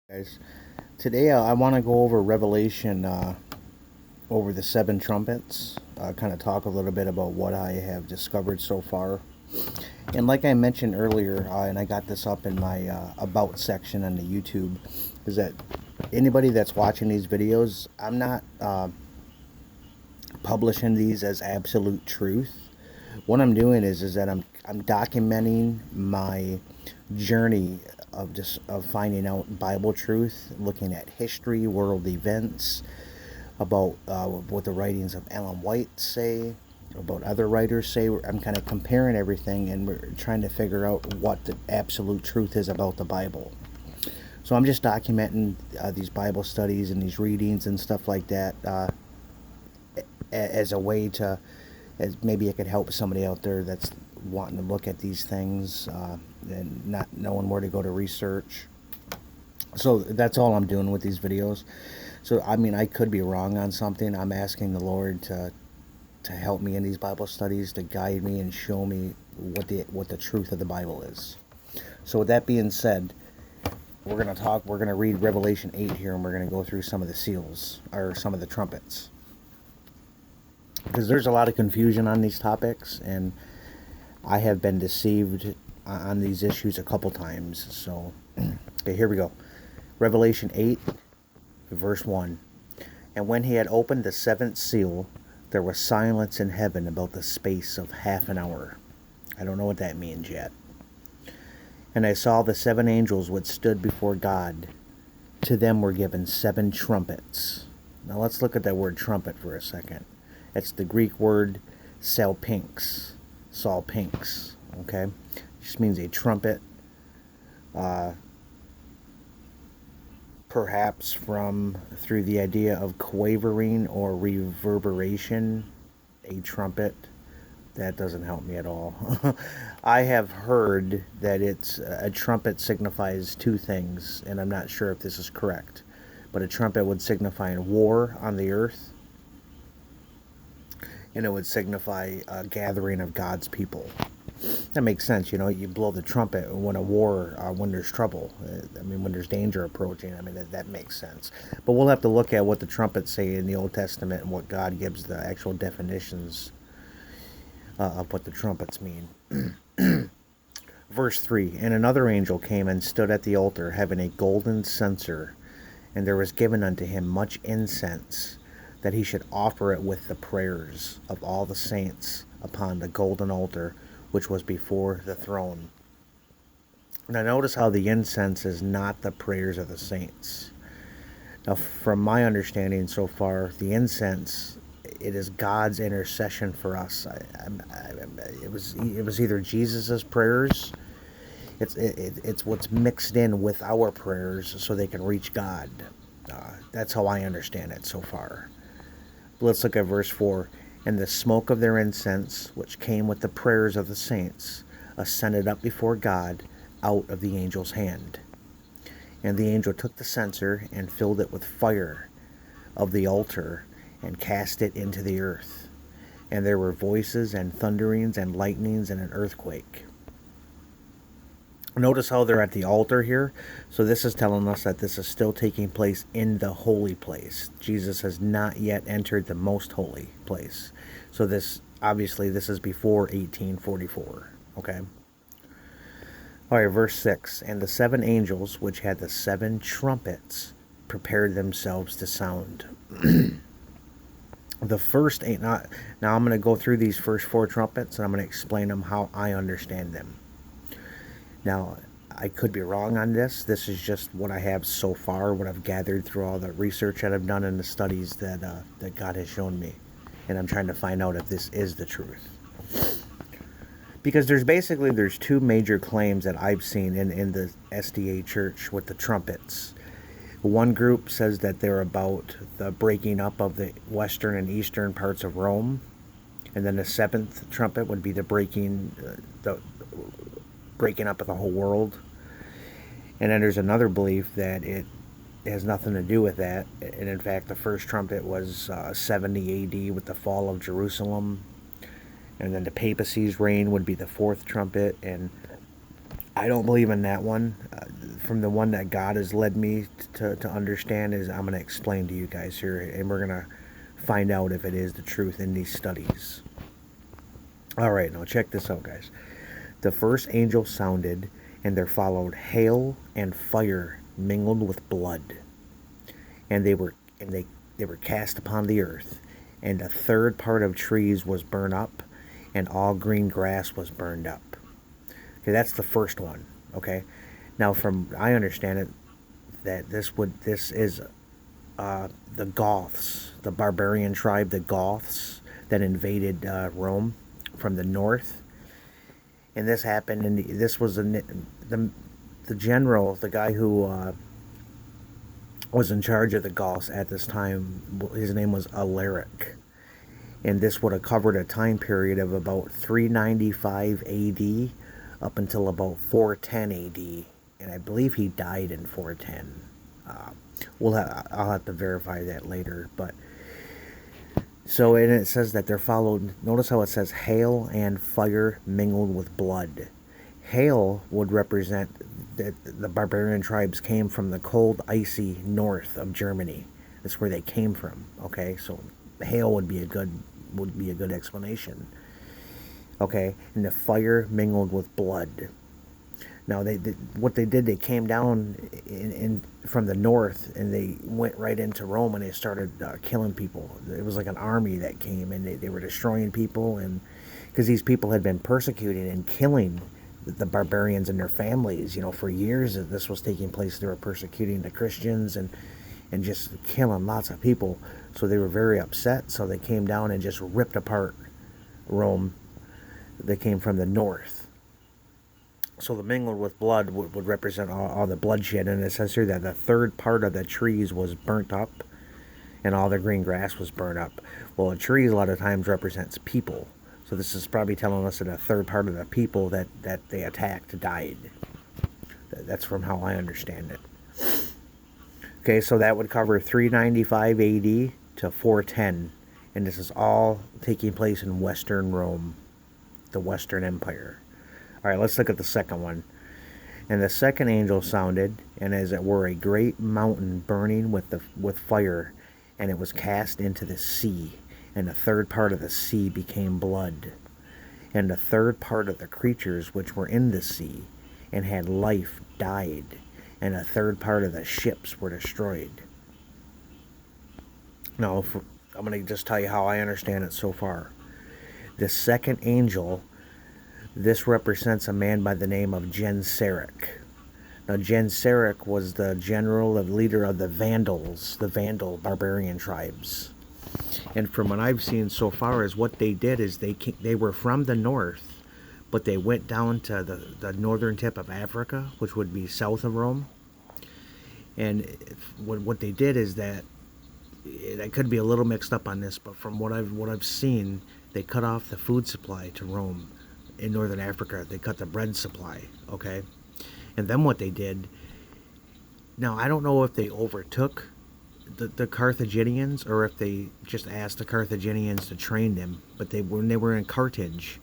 Guys, today I want to go over Revelation, over the seven trumpets, kind of talk a little bit about what I have discovered so far. And like I mentioned earlier, and I got this up in my about section on the YouTube, is that anybody that's watching these videos, I'm not publishing these as absolute truth. What I'm doing is that I'm documenting my journey of just of finding out Bible truth, looking at history, world events, about what the writings of Ellen White say, about other writers say. I'm kind of comparing everything, and we're trying to figure out what the absolute truth is about the Bible. So I'm just documenting these Bible studies and these readings and stuff like that, as a way to, as maybe it could help somebody out there that's wanting to look at these things, and not knowing where to go to research. So that's all I'm doing with these videos. So I mean, I could be wrong on something. I'm asking the Lord to help me in these Bible studies, to guide me and show me what the truth of the Bible is. So with that being said, we're gonna read Revelation 8 here, and we're gonna go through some of the seals, or some of the trumpets, because there's a lot of confusion on these topics, and I have been deceived on these issues a couple times. So okay, here we go. Revelation 8, verse 1. And when he had opened the seventh seal, there was silence in heaven about the space of half an hour. I don't know what that means yet. And I saw the seven angels which stood before God. To them were given seven trumpets. Now let's look at that word trumpet for a second. It's the Greek word salpinx. Salpinx. Okay? It just means a trumpet. Perhaps through the idea of quavering or reverberation, a trumpet. That doesn't help me at all. I have heard that it's a trumpet signifies two things, and I'm not sure if this is correct. But a trumpet would signify war on the earth, and it would signify a gathering of God's people. That makes sense, you know. You blow the trumpet when a war, when there's trouble. I mean, when there's danger approaching. I mean, that makes sense. But we'll have to look at what the trumpets say in the Old Testament and what God gives the actual definitions of what the trumpets mean. Verse 3. And another angel came and stood at the altar, having a golden censer, and there was given unto him much incense, that he should offer it with the prayers of all the saints upon the golden altar which was before the throne. Now notice how the incense is not the prayers of the saints. Now, from my understanding so far, the incense, it is God's intercession for us. It was either Jesus's prayers. It's what's mixed in with our prayers so they can reach God. That's how I understand it so far. Let's look at verse 4. And the smoke of their incense, which came with the prayers of the saints, ascended up before God out of the angel's hand. And the angel took the censer and filled it with fire of the altar and cast it into the earth. And there were voices and thunderings and lightnings and an earthquake. Notice how they're at the altar here. So this is telling us that this is still taking place in the holy place. Jesus has not yet entered the most holy place. So this is before 1844. Okay. All right, verse 6. And the seven angels, which had the seven trumpets, prepared themselves to sound. The first eight. Now I'm going to go through these first four trumpets, and I'm going to explain them how I understand them. Now, I could be wrong on this. This is just what I have so far, what I've gathered through all the research that I've done and the studies that God has shown me. And I'm trying to find out if this is the truth. Because there's two major claims that I've seen in the SDA church with the trumpets. One group says that they're about the breaking up of the western and eastern parts of Rome. And then the seventh trumpet would be the breaking up of the whole world. And then there's another belief that it has nothing to do with that. And in fact, the first trumpet was 70 AD with the fall of Jerusalem. And then the papacy's reign would be the fourth trumpet. And I don't believe in that one. From the one that God has led me to understand is I'm going to explain to you guys here, and we're going to find out if it is the truth in these studies. All right, now check this out, guys. The first angel sounded, and there followed hail and fire mingled with blood, and they were cast upon the earth, and a third part of trees was burned up, and all green grass was burned up. Okay, that's the first one. Okay, now from I understand it that this is the Goths, the barbarian tribe, the Goths that invaded Rome from the north, and this happened. And this was the general, the guy who was in charge of the Goths at this time. His name was Alaric, and this would have covered a time period of about 395 A.D. up until about 410 A.D. And I believe he died in 410. I'll have to verify that later. But so, and it says that there followed. Notice how it says hail and fire mingled with blood. Hail would represent that the barbarian tribes came from the cold, icy north of Germany. That's where they came from. Okay, so hail would be a good explanation. Okay, and the fire mingled with blood. Now what they did, they came down from the north, and they went right into Rome, and they started killing people. It was like an army that came, and they were destroying people, and because these people had been persecuting and killing the barbarians and their families, for years that this was taking place. They were persecuting the Christians and just killing lots of people. So they were very upset. So they came down and just ripped apart Rome. They came from the north. So the mingled with blood would represent all the bloodshed. And it says here that the third part of the trees was burnt up, and all the green grass was burnt up. Well, a tree a lot of times represents people. So this is probably telling us that a third part of the people that they attacked died. That's from how I understand it. Okay, so that would cover 395 AD to 410. And this is all taking place in Western Rome, the Western Empire. All right, let's look at the second one. And the second angel sounded, and as it were a great mountain burning with fire, and it was cast into the sea. And the third part of the sea became blood. And the third part of the creatures which were in the sea and had life died. And a third part of the ships were destroyed. Now, I'm going to just tell you how I understand it so far. The second angel, this represents a man by the name of Genseric. Now, Genseric was the general, the leader of the Vandals, the Vandal barbarian tribes. And from what I've seen so far is what they did is they were from the north, but they went down to the northern tip of Africa, which would be south of Rome. And what they did is that, I could be a little mixed up on this, but from what I've seen, they cut off the food supply to Rome in northern Africa. They cut the bread supply, okay? And then what they did, now I don't know if they overtook the Carthaginians or if they just asked the Carthaginians to train them, but when they were in Carthage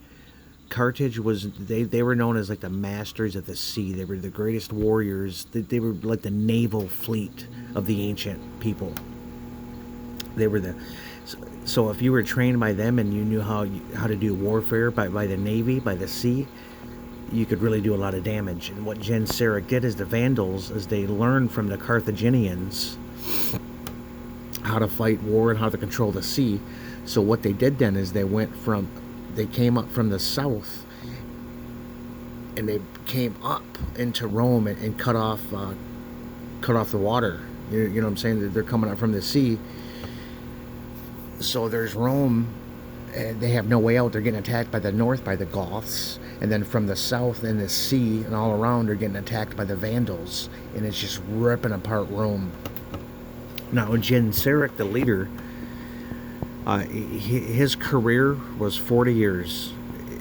was, they were known as like the masters of the sea. They were the greatest warriors. They were like the naval fleet of the ancient people. They were so if you were trained by them and you knew how to do warfare by the navy, by the sea, you could really do a lot of damage. And what Genseric did is the Vandals, as they learned from the Carthaginians how to fight war and how to control the sea. So what they did then is they came up from the south, and they came up into Rome and cut off the water. You know what I'm saying? They're coming up from the sea. So there's Rome, and they have no way out. They're getting attacked by the north by the Goths, and then from the south and the sea and all around, they're getting attacked by the Vandals, and it's just ripping apart Rome. Now, Genseric, the leader, his career was 40 years.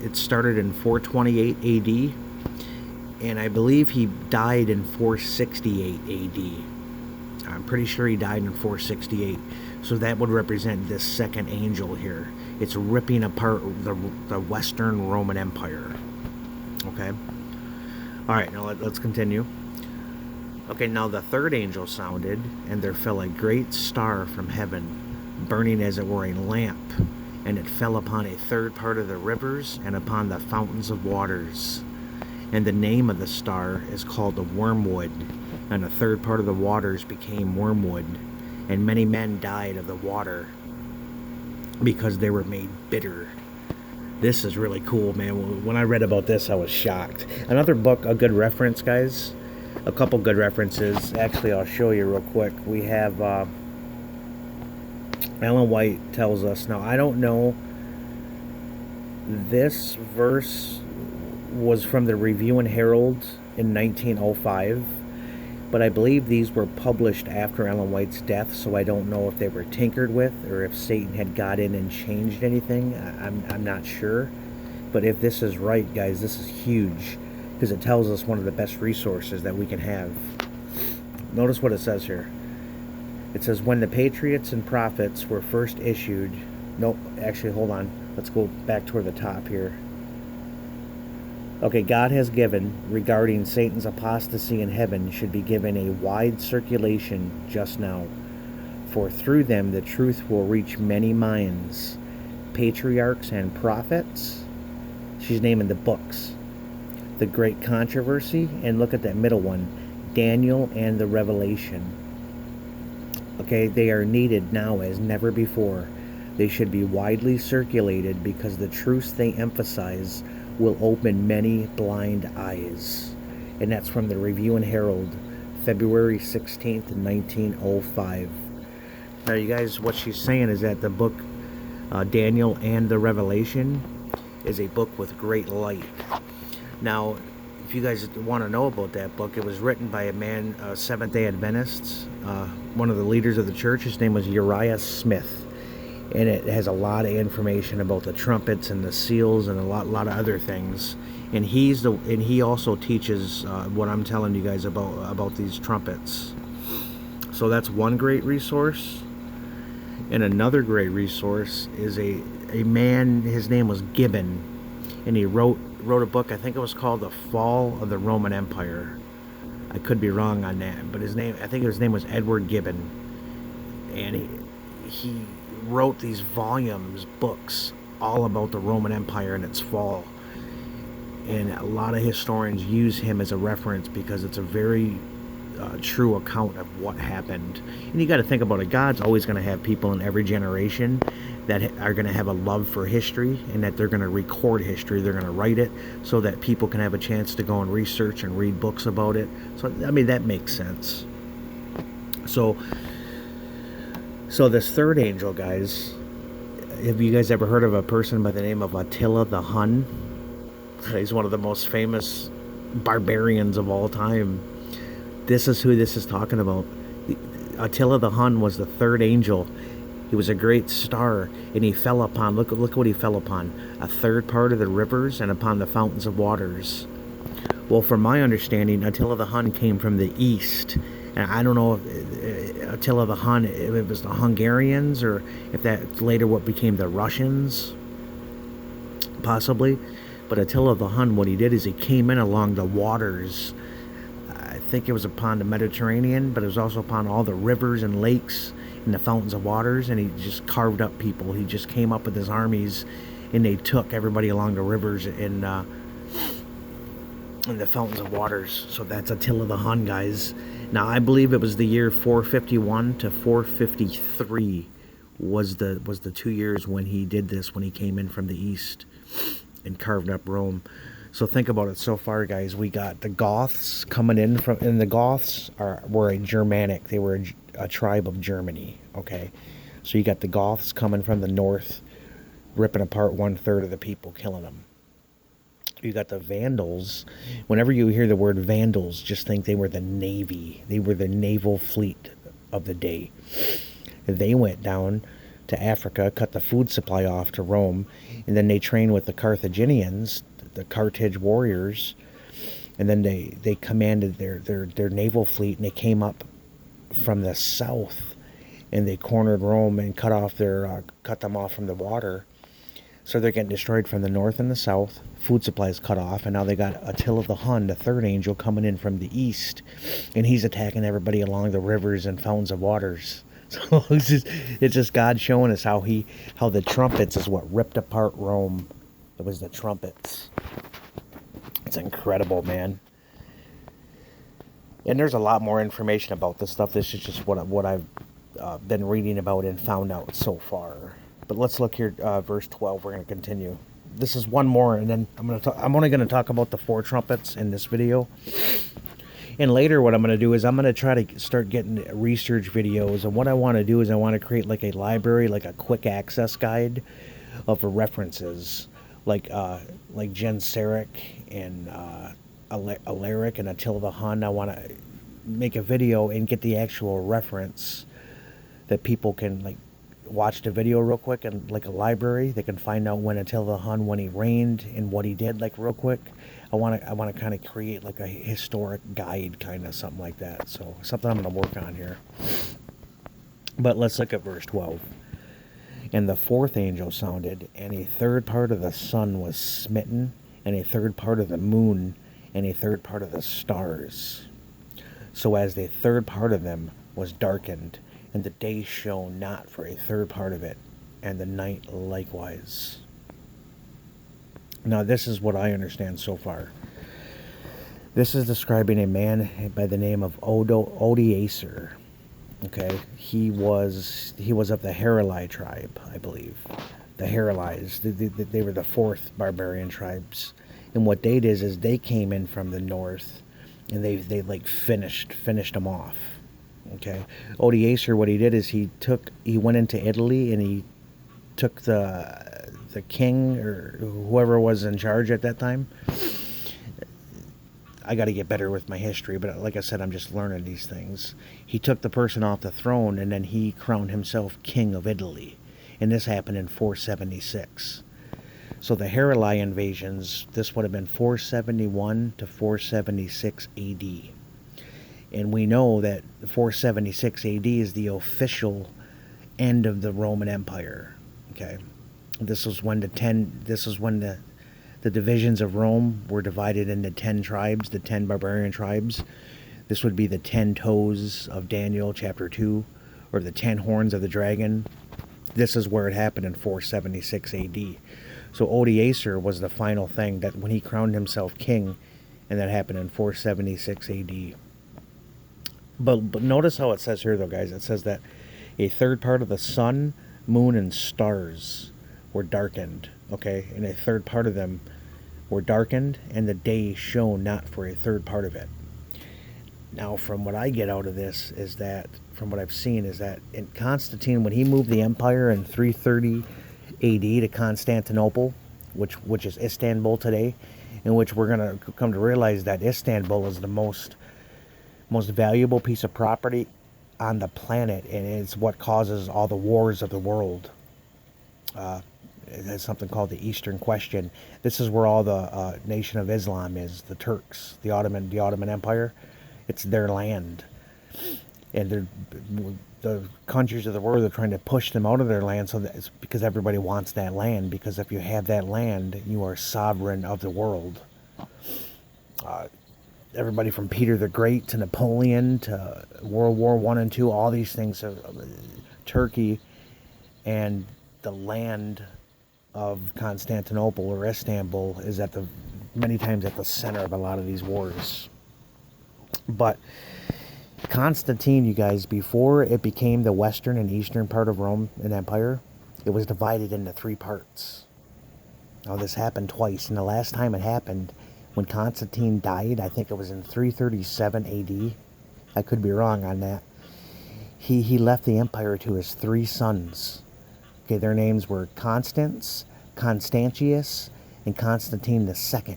It started in 428 AD, and I believe he died in 468 AD. I'm pretty sure he died in 468. So that would represent this second angel here. It's ripping apart the Western Roman Empire. Okay? Alright, now let's continue. Okay, now the third angel sounded, and there fell a great star from heaven, burning as it were a lamp, and it fell upon a third part of the rivers and upon the fountains of waters. And the name of the star is called the wormwood, and a third part of the waters became wormwood, and many men died of the water because they were made bitter. This is really cool, man. When I read about this, I was shocked. Another book, a good reference, guys. A couple good references. Actually, I'll show you real quick. We have Ellen White tells us. Now, I don't know. This verse was from the Review and Herald in 1905. But I believe these were published after Ellen White's death, so I don't know if they were tinkered with or if Satan had got in and changed anything. I'm not sure. But if this is right, guys, this is huge, because it tells us one of the best resources that we can have. Notice what it says here. It says, when the Patriots and Prophets were first issued... Nope, actually, hold on. Let's go back toward the top here. Okay, God has given, regarding Satan's apostasy in heaven, should be given a wide circulation just now. For through them the truth will reach many minds, patriarchs and prophets. She's naming the books. The Great Controversy, and look at that middle one, Daniel and the Revelation. Okay, they are needed now as never before. They should be widely circulated because the truths they emphasize will open many blind eyes. And that's from the Review and Herald, February 16th, 1905. Now, you guys, what she's saying is that the book Daniel and the Revelation is a book with great light. Now, if you guys want to know about that book, it was written by a man, Seventh-day Adventists, one of the leaders of the church. His name was Uriah Smith. And it has a lot of information about the trumpets and the seals and a lot of other things. And he also teaches what I'm telling you guys about these trumpets. So that's one great resource. And another great resource is a man. His name was Gibbon, and he wrote a book. I think it was called The Fall of the Roman Empire. I could be wrong on that, but I think his name was Edward Gibbon, and he wrote these books all about the Roman Empire and its fall. And a lot of historians use him as a reference because it's a very true account of what happened. And you got to think about it. God's always going to have people in every generation that are going to have a love for history, and that they're going to record history. They're going to write it so that people can have a chance to go and research and read books about it. So, I mean, that makes sense. So this third angel, guys, have you guys ever heard of a person by the name of Attila the Hun? He's one of the most famous barbarians of all time. This is who this is talking about. Attila the Hun was the third angel. He was a great star, and he fell upon, look what he fell upon, a third part of the rivers and upon the fountains of waters. Well, from my understanding, Attila the Hun came from the east. And I don't know if Attila the Hun, if it was the Hungarians, or if that's later what became the Russians, possibly. But Attila the Hun, what he did is he came in along the waters. I think it was upon the Mediterranean, but it was also upon all the rivers and lakes and the fountains of waters, and he just carved up people. He just came up with his armies, and they took everybody along the rivers and the fountains of waters. So that's Attila the Hun, guys. Now, I believe it was the year 451 to 453 was the 2 years when he did this, when he came in from the east and carved up Rome. So think about it so far, guys. We got the Goths coming in and the Goths were a Germanic. They were a tribe of Germany, okay? So you got the Goths coming from the north, ripping apart 1/3 of the people, killing them. You got the Vandals. Whenever you hear the word Vandals, just think they were the Navy. They were the naval fleet of the day. They went down to Africa, cut the food supply off to Rome, and then they trained with the Carthaginians, the Carthage warriors, and then they commanded their naval fleet, and they came up from the south, and they cornered Rome and cut them off from the water. So they're getting destroyed from the north and the south. Food supplies cut off, and now they got Attila the Hun, the third angel, coming in from the east, and he's attacking everybody along the rivers and fountains of waters. So it's just God showing us how the trumpets is what ripped apart Rome. It was the trumpets. It's incredible, man. And there's a lot more information about this stuff. This is just what I've been reading about and found out so far. But let's look here, verse 12. We're going to continue. This is one more, and then I'm only going to talk about the 4 trumpets in this video. And later what I'm going to do is I'm going to try to start getting research videos. And what I want to do is I want to create like a library, like a quick access guide of references. Like Genseric and Alaric and Atilla the Hun. I want to make a video and get the actual reference that people can like watch the video real quick, and like a library they can find out when Attila the Hun, when he reigned and what he did, like real quick. I want to kind of create like a historic guide, kind of something like that. So something I'm going to work on here. But let's look at verse 12. And the 4th angel sounded, and a third part of the sun was smitten, and a third part of the moon, and a third part of the stars. So as the third part of them was darkened, and the day shone not for a third part of it, and the night likewise. Now this is what I understand so far. This is describing a man by the name of Odoacer. Okay, he was of the Heruli tribe, I believe. The Herulis, they were the 4th barbarian tribes, and what they did is they came in from the north, and they like finished them off. Okay, Odoacer, what he did is he went into Italy, and he took the king or whoever was in charge at that time. I got to get better with my history, but like I said, I'm just learning these things. He took the person off the throne, and then he crowned himself king of Italy, and this happened in 476. So the Heruli invasions, this would have been 471 to 476 AD. And we know that 476 AD is the official end of the Roman Empire. Okay, this was when the divisions of Rome were divided into 10 tribes, the 10 barbarian tribes. This would be the 10 toes of Daniel chapter 2, or the 10 horns of the dragon. This is where it happened in 476 AD. So Odoacer was the final thing, that when he crowned himself king, and that happened in 476 AD. But notice how it says here, though, guys. It says that a third part of the sun, moon, and stars were darkened. Okay, and a third part of them were darkened, and the day shone not for a third part of it. Now, from what I get out of this is that, from what I've seen, is that in Constantine, when he moved the empire in 330 AD to Constantinople, which is Istanbul today, in which we're going to come to realize that Istanbul is the most valuable piece of property on the planet, and it's what causes all the wars of the world. There's something called the Eastern Question. This is where all the Nation of Islam is, the Turks, the Ottoman Empire. It's their land, and the countries of the world are trying to push them out of their land. So it's because everybody wants that land. Because if you have that land, you are sovereign of the world. Everybody from Peter the Great to Napoleon to World War I and II, all these things, Turkey and the land of Constantinople or Istanbul is many times at the center of a lot of these wars. But Constantine, you guys, before it became the western and eastern part of Rome and Empire, it was divided into 3 parts. Now this happened twice, and the last time it happened, when Constantine died, I think it was in 337 AD. I could be wrong on that. He left the empire to his 3 sons. Okay, their names were Constance, Constantius, and Constantine II.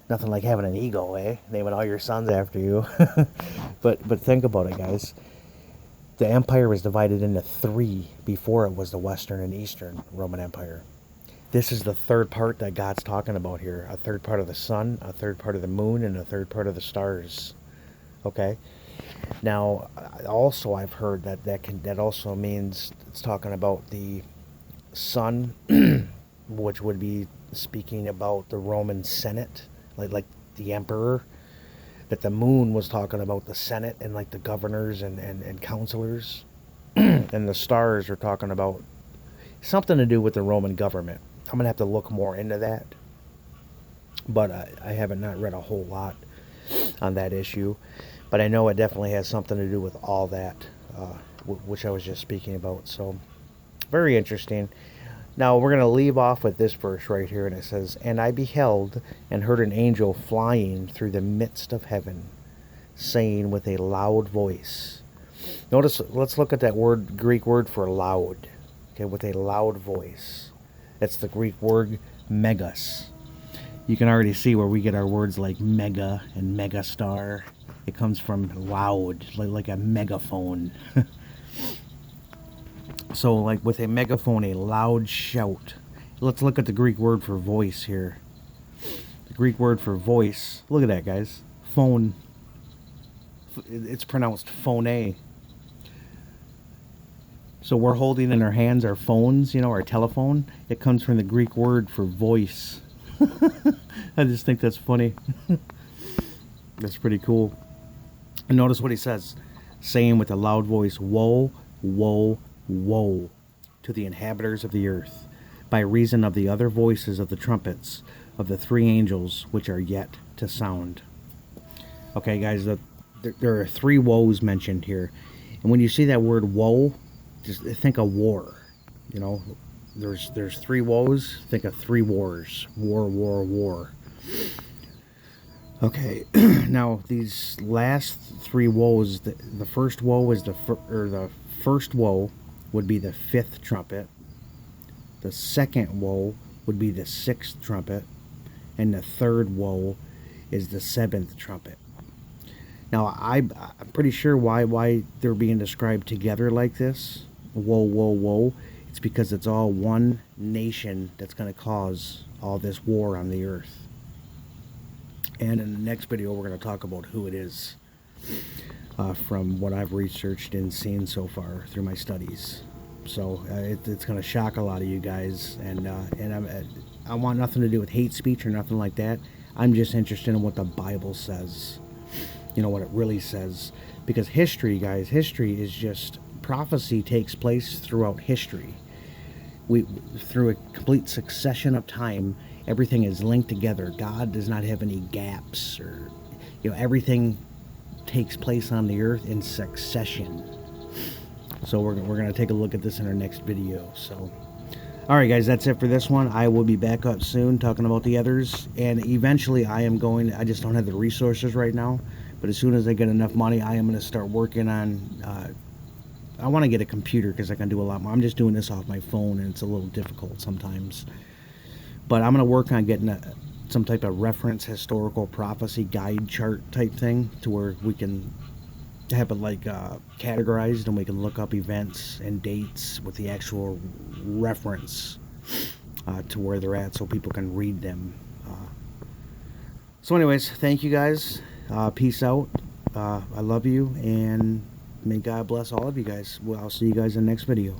Nothing like having an ego, eh? Naming all your sons after you. But think about it, guys. The empire was divided into 3 before it was the Western and Eastern Roman Empire. This is the third part that God's talking about here. A third part of the sun, a third part of the moon, and a third part of the stars. Okay? Now, also I've heard that also means it's talking about the sun, which would be speaking about the Roman Senate, like the emperor. That the moon was talking about the Senate and like the governors and counselors. And the stars are talking about something to do with the Roman government. I'm going to have to look more into that. But I haven't not read a whole lot on that issue. But I know it definitely has something to do with all that, which I was just speaking about. So, very interesting. Now, we're going to leave off with this verse right here. And it says, "And I beheld and heard an angel flying through the midst of heaven, saying with a loud voice." Notice, let's look at that word, Greek word for loud. Okay, with a loud voice. That's the Greek word megas. You can already see where we get our words like mega and megastar. It comes from loud, like a megaphone. So, like with a megaphone, a loud shout. Let's look at the Greek word for voice here. The Greek word for voice. Look at that, guys. Phone. It's pronounced phone. So we're holding in our hands our phones, our telephone. It comes from the Greek word for voice. I just think that's funny. That's pretty cool. And notice what he says, saying with a loud voice, "Woe, woe, woe to the inhabitants of the earth, by reason of the other voices of the trumpets of the three angels which are yet to sound." Okay, guys, there are three woes mentioned here. And when you see that word woe, just think of war. There's three woes. Think of three wars. War, war, war. Okay, now these last three woes, the first woe is the first woe would be the fifth trumpet. The second woe would be the sixth trumpet, and the third woe is the seventh trumpet. Now I'm pretty sure why they're being described together like this. Woe, woe, woe. It's because it's all one nation that's going to cause all this war on the earth. And in the next video, we're going to talk about who it is, from what I've researched and seen so far through my studies. So it's going to shock a lot of you guys, and I want nothing to do with hate speech or nothing like that. I'm just interested in what the Bible says, what it really says. Because history, guys, history is just, prophecy takes place throughout history. Through a complete succession of time, everything is linked together. God does not have any gaps, or everything takes place on the earth in succession. So we're going to take a look at this in our next video. So, all right, guys, that's it for this one. I will be back up soon talking about the others, and eventually I just don't have the resources right now, but as soon as I get enough money, I am going to start working on I want to get a computer because I can do a lot more. I'm just doing this off my phone, and it's a little difficult sometimes. But I'm going to work on getting some type of reference historical prophecy guide chart type thing, to where we can have it like categorized, and we can look up events and dates with the actual reference to where they're at, so people can read them. So anyways, thank you guys. Peace out. I love you, and may God bless all of you guys. Well, I'll see you guys in the next video.